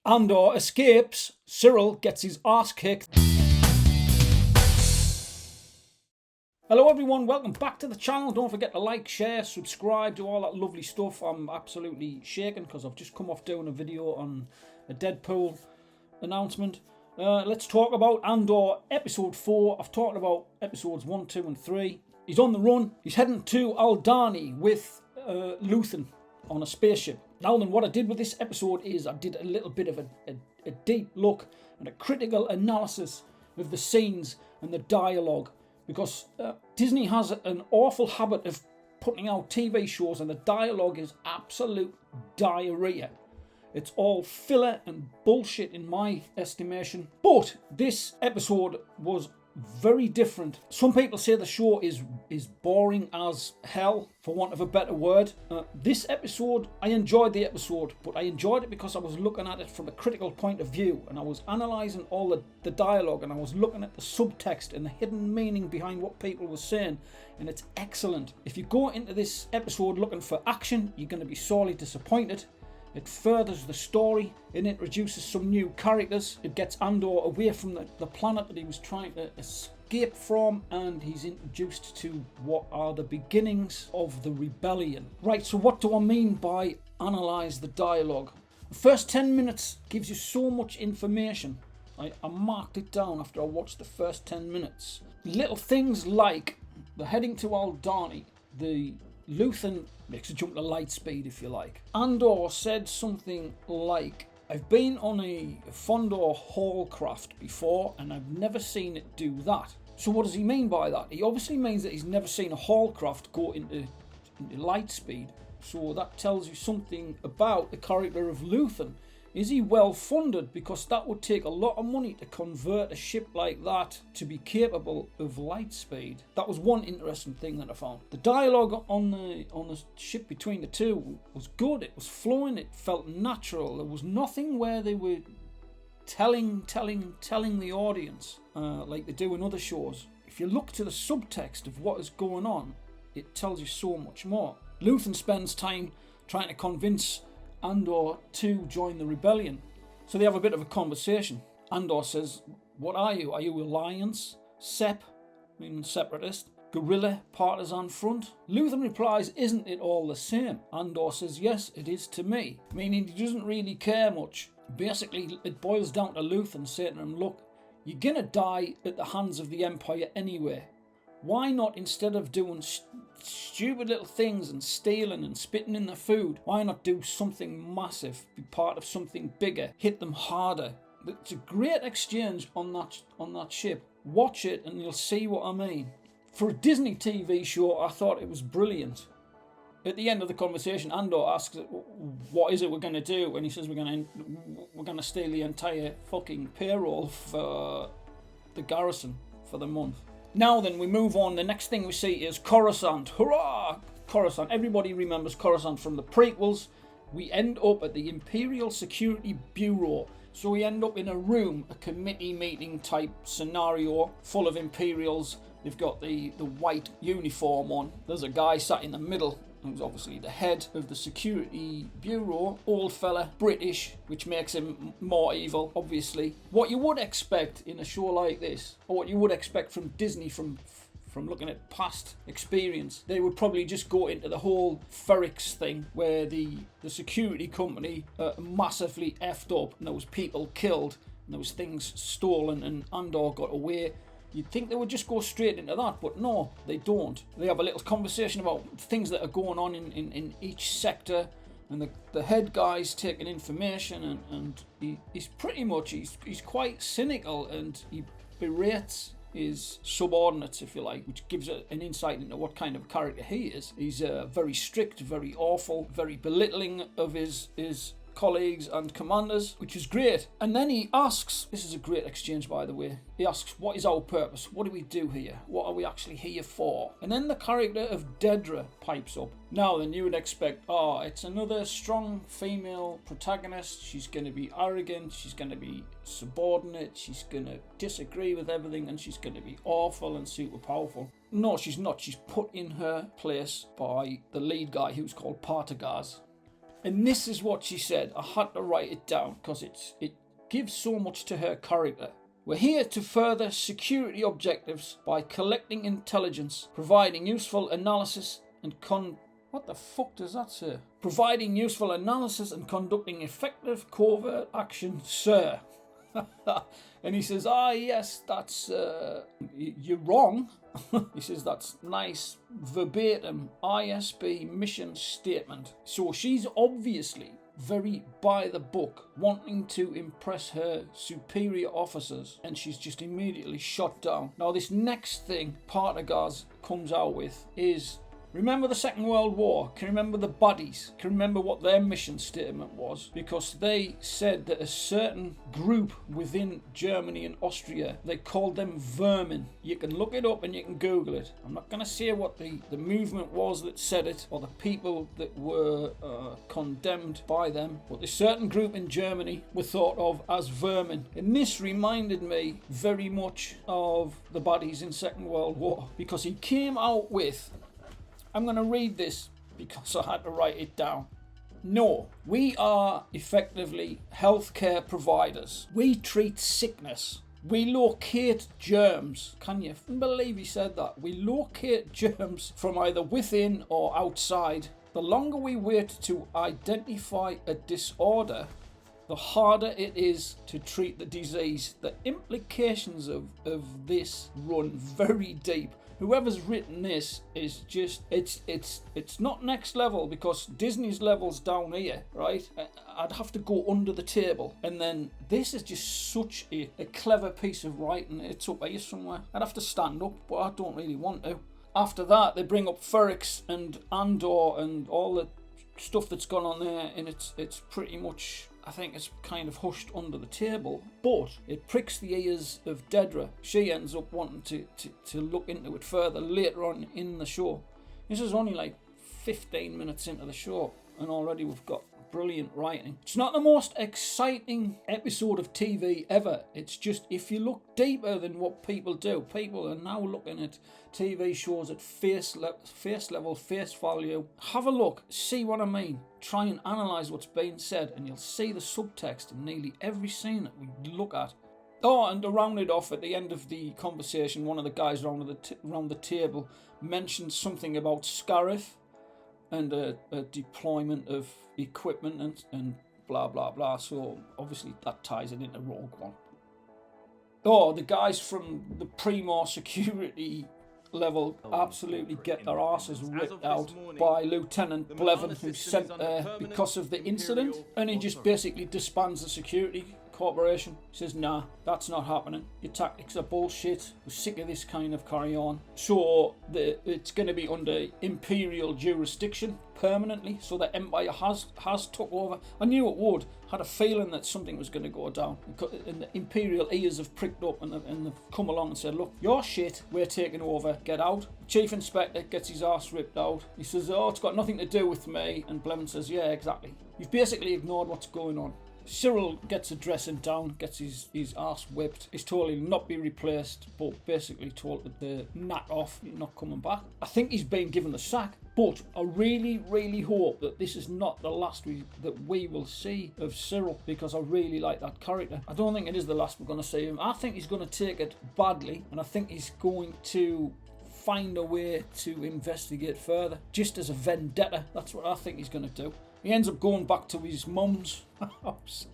Andor escapes. Cyril gets his ass kicked. Hello everyone, welcome back to the channel. Don't forget to like, share, subscribe, do all that lovely stuff. I'm absolutely shaken because I've just come off doing a video on a Deadpool announcement. Let's talk about Andor episode 4. I've talked about episodes 1, 2 and 3. He's on the run. He's heading to Aldhani with Luthen on a spaceship. Now then, what I did with this episode is I did a little bit of a deep look and a critical analysis of the scenes and the dialogue. Because Disney has an awful habit of putting out TV shows and the dialogue is absolute diarrhea. It's all filler and bullshit in my estimation. But this episode was very different. Some people say the show is boring as hell, for want of a better word. This episode, I enjoyed the episode, but I enjoyed it because I was looking at it from a critical point of view and I was analysing all the dialogue and I was looking at the subtext and the hidden meaning behind what people were saying, and it's excellent. If you go into this episode looking for action, you're going to be sorely disappointed. It furthers the story, it introduces some new characters, it gets Andor away from the planet that he was trying to escape from, and he's introduced to what are the beginnings of the rebellion. Right, so what do I mean by analyse the dialogue? The first 10 minutes gives you so much information. I marked it down after I watched the first 10 minutes. Little things like the heading to Aldhani, the Luthen makes a jump to light speed, if you like. Andor said something like, I've been on a Fondor Hallcraft before and I've never seen it do that. So what does he mean by that? He obviously means that he's never seen a Hallcraft go into light speed. So that tells you something about the character of Luthen. Is he well funded? Because that would take a lot of money to convert a ship like that to be capable of light speed. That was one interesting thing that I found. The dialogue on the ship between the two was good. It was flowing. It felt natural. There was nothing where they were telling the audience like they do in other shows. If you look to the subtext of what is going on, it tells you so much more. Luthen spends time trying to convince Andor to join the rebellion. So they have a bit of a conversation. Andor says, what are you? Are you Alliance? Sep, meaning separatist? Guerrilla partisan front? Luthen replies, isn't it all the same? Andor says, yes, it is to me. Meaning he doesn't really care much. Basically, it boils down to Luthen saying to him, look, you're gonna die at the hands of the Empire anyway. Why not, instead of doing stupid little things and stealing and spitting in the food, why not do something massive, be part of something bigger, hit them harder? It's a great exchange on that ship. Watch it and you'll see what I mean. For a Disney TV show, I thought it was brilliant. At the end of the conversation, Andor asks, what is it we're going to do? And he says, we're going to steal the entire fucking payroll for the garrison for the month. Now then, we move on. The next thing we see is Coruscant. Hurrah! Coruscant. Everybody remembers Coruscant from the prequels. We end up at the Imperial Security Bureau. So we end up in a room, a committee meeting type scenario, full of Imperials. They've got the white uniform on. There's a guy sat in the middle, who's obviously the head of the Security Bureau. Old fella, British, which makes him more evil, obviously. What you would expect in a show like this, or what you would expect from Disney from looking at past experience, they would probably just go into the whole Ferrix thing, where the security company massively effed up, and there was people killed, and there was things stolen, and Andor got away. You'd think they would just go straight into that, but no, they don't. They have a little conversation about things that are going on in each sector, and the head guy's taking information, and he's pretty much, he's quite cynical, and he berates his subordinates, if you like, which gives an insight into what kind of character he is. He's very strict, very awful, very belittling of his colleagues and commanders, which is great. And then he asks, this is a great exchange by the way, he asks, what is our purpose? What do we do here? What are we actually here for? And then the character of Dedra pipes up. Now then, you would expect, it's another strong female protagonist. She's going to be arrogant, she's going to be subordinate, she's going to disagree with everything, and she's going to be awful and super powerful. No, she's not. She's put in her place by the lead guy, who's called Partagaz. And this is what she said. I had to write it down because it gives so much to her character. We're here to further security objectives by collecting intelligence, providing useful analysis and what the fuck does that say? Providing useful analysis and conducting effective covert action, sir. And he says, yes, that's, you're wrong. He says, that's nice, verbatim, ISB mission statement. So she's obviously very by the book, wanting to impress her superior officers, and she's just immediately shot down. Now, this next thing Partagaz comes out with is, remember the Second World War? Can you remember the baddies? Can you remember what their mission statement was? Because they said that a certain group within Germany and Austria, they called them vermin. You can look it up and you can Google it. I'm not going to say what the movement was that said it, or the people that were condemned by them, but a certain group in Germany were thought of as vermin. And this reminded me very much of the baddies in Second World War, because he came out with, I'm going to read this because I had to write it down. No, we are effectively healthcare providers. We treat sickness. We locate germs. Can you believe he said that? We locate germs from either within or outside. The longer we wait to identify a disorder, the harder it is to treat the disease. The implications of this run very deep. Whoever's written this is just, it's not next level, because Disney's level's down here, right? I'd have to go under the table. And then this is just such a clever piece of writing. It's up here somewhere. I'd have to stand up, but I don't really want to. After that, they bring up Ferrix and Andor and all the stuff that's gone on there, and it's pretty much, I think it's kind of hushed under the table, but it pricks the ears of Dedra. She ends up wanting to look into it further later on in the show. This is only like 15 minutes into the show, and already we've got brilliant writing. It's not the most exciting episode of TV ever. It's just, if you look deeper than what people do, people are now looking at TV shows at face level, face value. Have a look, see what I mean. Try and analyse what's being said, and you'll see the subtext in nearly every scene that we look at. Oh, and to round it off, at the end of the conversation, one of the guys around the table mentioned something about Scarif and a deployment of equipment and blah blah blah. So obviously that ties it into Rogue One. Oh, the guys from the Primo security level absolutely get their asses ripped out by Lieutenant Blevin, who's sent there because of the incident, and he just basically disbands the security corporation. Says, nah, that's not happening. Your tactics are bullshit. We're sick of this kind of carry on. So it's going to be under Imperial jurisdiction permanently. So the Empire has took over. I knew it would. Had a feeling that something was going to go down. And the Imperial ears have pricked up, and they've come along and said, look, you're shit. We're taking over. Get out. Chief Inspector gets his ass ripped out. He says, oh, it's got nothing to do with me. And Blevin says, yeah, exactly. You've basically ignored what's going on. Cyril gets a dressing down, gets his ass whipped. He's told he'll not be replaced, but basically told that they're not off, not coming back. I think he's been given the sack, but I really, really hope that this is not the last that we will see of Cyril, because I really like that character. I don't think it is the last we're going to see him. I think he's going to take it badly, and I think he's going to find a way to investigate further, just as a vendetta. That's what I think he's going to do. He ends up going back to his mum's house.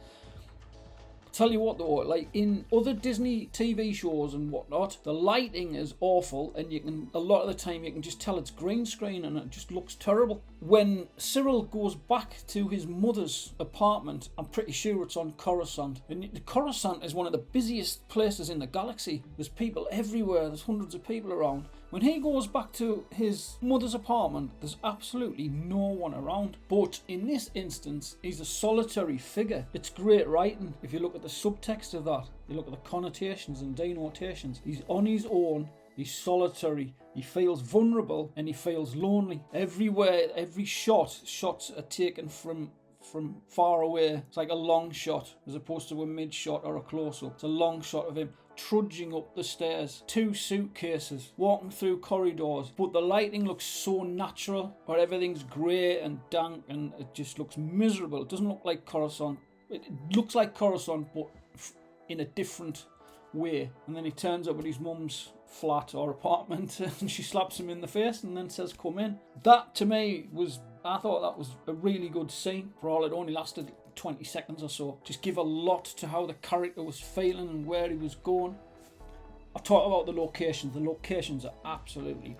Tell you what though, like in other Disney TV shows and whatnot, the lighting is awful, and a lot of the time you can just tell it's green screen and it just looks terrible. When Cyril goes back to his mother's apartment, I'm pretty sure it's on Coruscant. And Coruscant is one of the busiest places in the galaxy. There's people everywhere, there's hundreds of people around. When he goes back to his mother's apartment, there's absolutely no one around. But in this instance, he's a solitary figure. It's great writing. If you look at the subtext of that, you look at the connotations and denotations. He's on his own, he's solitary, he feels vulnerable, and he feels lonely. Everywhere, every shots are taken from from far away. It's like a long shot as opposed to a mid shot or a close up. It's a long shot of him trudging up the stairs, 2 suitcases, walking through corridors, but the lighting looks so natural, or everything's grey and dank, and it just looks miserable. It doesn't look like Coruscant. It looks like Coruscant, but in a different way. And then he turns up at his mum's flat or apartment and she slaps him in the face and then says, "Come in." That to me I thought that was a really good scene, for all it only lasted 20 seconds or so. Just give a lot to how the character was feeling and where he was going. I talk about the locations. The locations are absolutely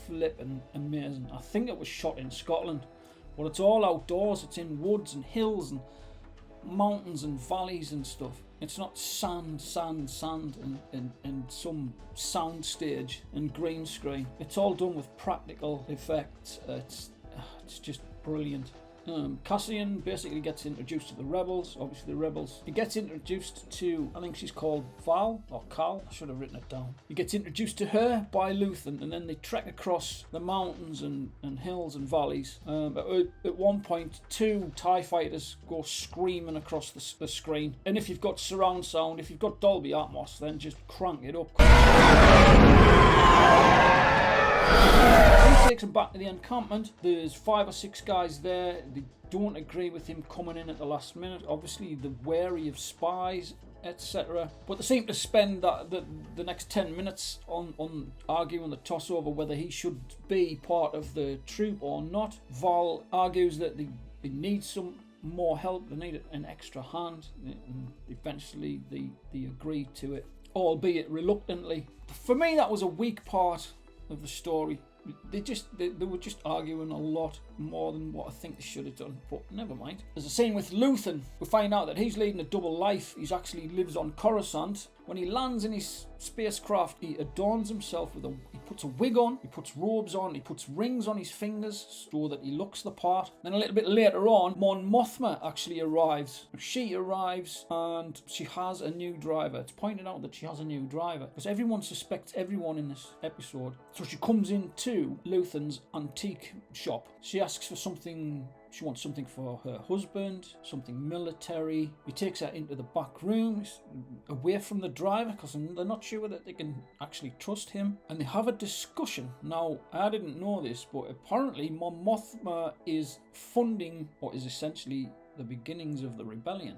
flipping amazing. I think it was shot in Scotland, but it's all outdoors. It's in woods and hills and mountains and valleys and stuff. It's not sand and some sound stage and green screen. It's all done with practical effects. It's just brilliant. Cassian basically gets introduced to the rebels. Obviously the rebels. He gets introduced to, I think she's called Val or Cal. I should have written it down. He gets introduced to her by Luthen, and then they trek across the mountains and hills and valleys. At one point, 2 TIE fighters go screaming across the screen. And if you've got surround sound, if you've got Dolby Atmos, then just crank it up. He takes him back to the encampment. There's 5 or 6 guys there. They don't agree with him coming in at the last minute. Obviously, they're wary of spies, etc. But they seem to spend the next 10 minutes on arguing the toss over whether he should be part of the troop or not. Val argues that they need some more help. They need an extra hand. And eventually, they agree to it, albeit reluctantly. For me, that was a weak part of the story. They were just arguing a lot more than what I think they should have done, but never mind. There's a scene with Luthen. We find out that he's leading a double life. He actually lives on Coruscant. When he lands in his spacecraft, he adorns himself with he puts a wig on, he puts robes on, he puts rings on his fingers so that he looks the part. Then a little bit later on, Mon Mothma actually arrives. She arrives and she has a new driver. It's pointed out that she has a new driver because everyone suspects everyone in this episode. So she comes into Luthen's antique shop. She asks for something. She wants something for her husband, something military. He takes her into the back room, away from the driver, because they're not sure that they can actually trust him. And they have a discussion. Now, I didn't know this, but apparently Mon Mothma is funding what is essentially the beginnings of the rebellion.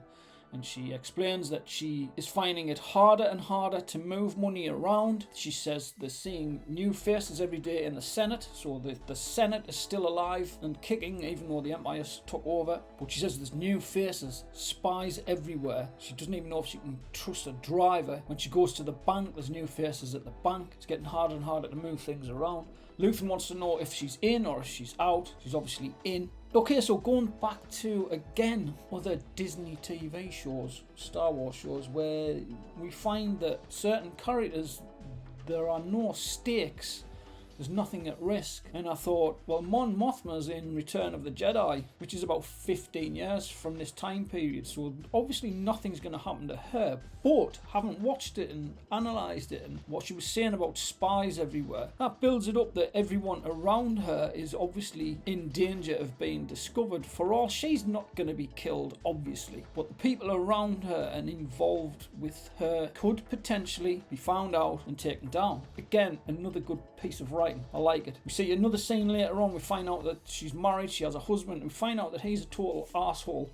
And she explains that she is finding it harder and harder to move money around. She says they're seeing new faces every day in the Senate, so the Senate is still alive and kicking, even though the Empire took over. But she says there's new faces, spies everywhere. She doesn't even know if she can trust a driver. When she goes to the bank, there's new faces at the bank. It's getting harder and harder to move things around. Luthen wants to know if she's in or if she's out. She's obviously in. Okay, so going back to, again, other Disney TV shows, Star Wars shows, where we find that certain characters, there are no stakes. There's nothing at risk. And I thought, well, Mon Mothma's in Return of the Jedi, which is about 15 years from this time period. So obviously nothing's going to happen to her. But having watched it and analysed it and what she was saying about spies everywhere, that builds it up that everyone around her is obviously in danger of being discovered. For all, she's not going to be killed, obviously. But the people around her and involved with her could potentially be found out and taken down. Again, another good piece of writing. I like it. We see another scene later on. We find out that she's married, she has a husband, and we find out that he's a total arsehole.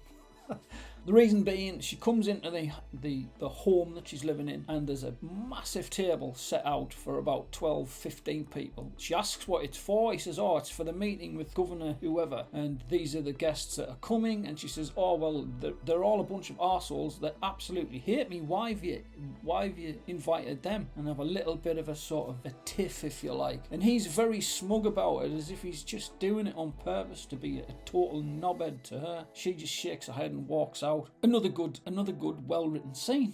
The reason being, she comes into the home that she's living in, and there's a massive table set out for about 12, 15 people. She asks what it's for. He says, oh, it's for the meeting with Governor whoever, and these are the guests that are coming. And she says, oh, well, they're all a bunch of arseholes that absolutely hate me. Why have you invited them? And have a little bit of a sort of a tiff, if you like. And he's very smug about it, as if he's just doing it on purpose to be a total knobhead to her. She just shakes her head and walks out. Another good, well-written scene.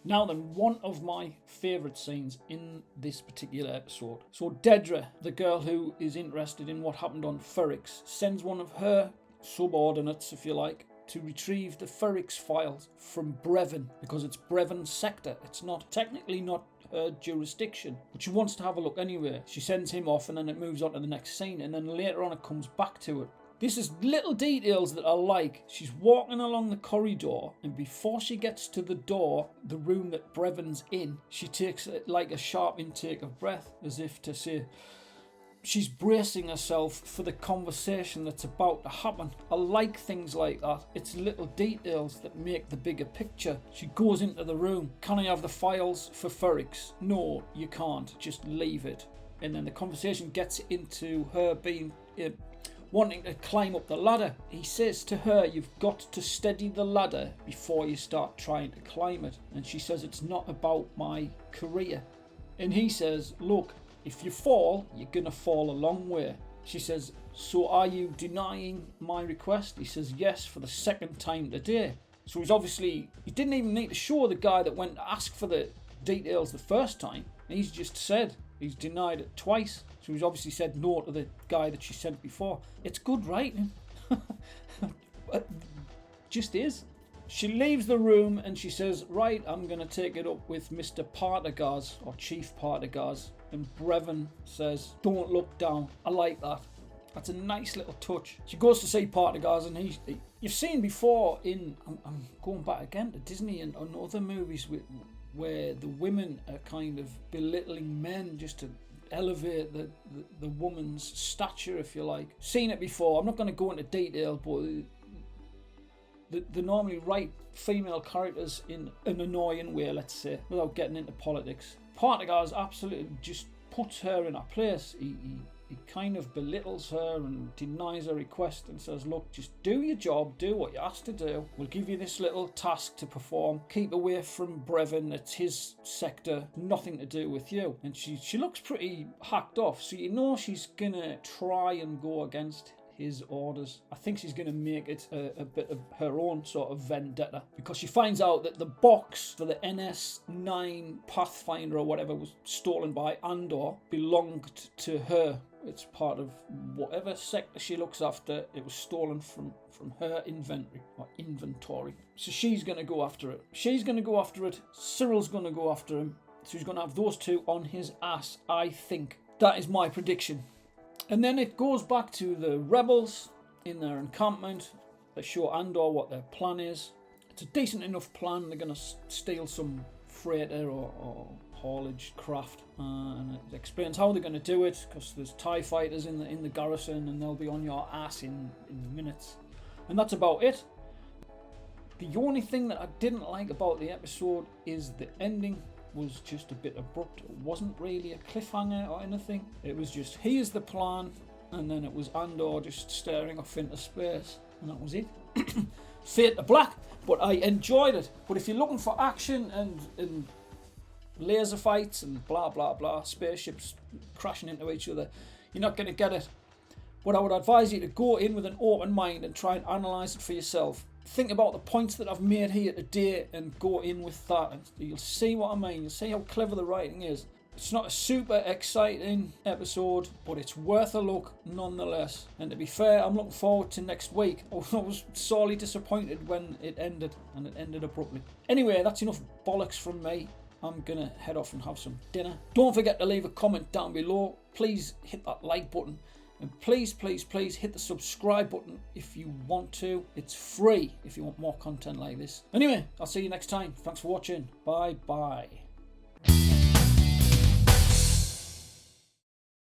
Now then, one of my favourite scenes in this particular episode. So Dedra, the girl who is interested in what happened on Ferrix, sends one of her subordinates, if you like, to retrieve the Ferrix files from Brevin, because it's Brevin's sector. It's technically not her jurisdiction, but she wants to have a look anyway. She sends him off, and then it moves on to the next scene, and then later on it comes back to it. This is little details that I like. She's walking along the corridor, and before she gets to the door, the room that Brevon's in, she takes like a sharp intake of breath, as if to say she's bracing herself for the conversation that's about to happen. I like things like that. It's little details that make the bigger picture. She goes into the room. Can I have the files for Ferrix? No, you can't. Just leave it. And then the conversation gets into her being wanting to climb up the ladder. He says to her, you've got to steady the ladder before you start trying to climb it. And she says, it's not about my career. And he says, look, if you fall, you're going to fall a long way. She says, so are you denying my request? He says, yes, for the second time today. So he didn't even need to show the guy that went to ask for the details the first time. He's just said he's denied it twice. So he's obviously said no to the guy that she sent before. It's good writing. Just is. She leaves the room and she says, right, I'm going to take it up with Mr. Partagaz, or Chief Partagaz. And Brevon says, don't look down. I like that. That's a nice little touch. She goes to see Partagaz, and you've seen before in, I'm going back again to Disney and other movies where the women are kind of belittling men just to elevate the woman's stature, if you like. Seen it before. I'm not going to go into detail, but they normally write female characters in an annoying way, let's say, without getting into politics. Partagaz absolutely just puts her in her place. He kind of belittles her and denies her request and says, look, just do your job, do what you're asked to do. We'll give you this little task to perform. Keep away from Brevon, it's his sector, nothing to do with you. And she looks pretty hacked off, so you know she's gonna try and go against his orders. I think she's going to make it a bit of her own sort of vendetta, because she finds out that the box for the NS9 Pathfinder or whatever was stolen by Andor belonged to her. It's part of whatever sector she looks after. It was stolen from her inventory. So she's going to go after it. She's going to go after it. Cyril's going to go after him. So he's going to have those two on his ass, I think. That is my prediction. And then it goes back to the rebels in their encampment. They show Andor what their plan is. It's a decent enough plan. They're going to steal some freighter or haulage craft, and it explains how they're going to do it, because there's TIE fighters in the garrison, and they'll be on your ass in minutes. And that's about it. The only thing that I didn't like about the episode is the ending was just a bit abrupt. It wasn't really a cliffhanger or anything. It was just, here's the plan, and then it was Andor just staring off into space, and that was it. Fade to black, but I enjoyed it. But if you're looking for action and laser fights and blah blah blah, spaceships crashing into each other, you're not going to get it. But I would advise you to go in with an open mind and try and analyse it for yourself. Think about the points that I've made here today and go in with that, and you'll see what I mean. You'll see how clever the writing is. It's not a super exciting episode, but it's worth a look nonetheless. And to be fair, I'm looking forward to next week. I was sorely disappointed when it ended, and it ended abruptly. Anyway, that's enough bollocks from me. I'm gonna head off and have some dinner. Don't forget to leave a comment down below. Please hit that like button. And please, please, please hit the subscribe button if you want to. It's free if you want more content like this. Anyway, I'll see you next time. Thanks for watching. Bye bye.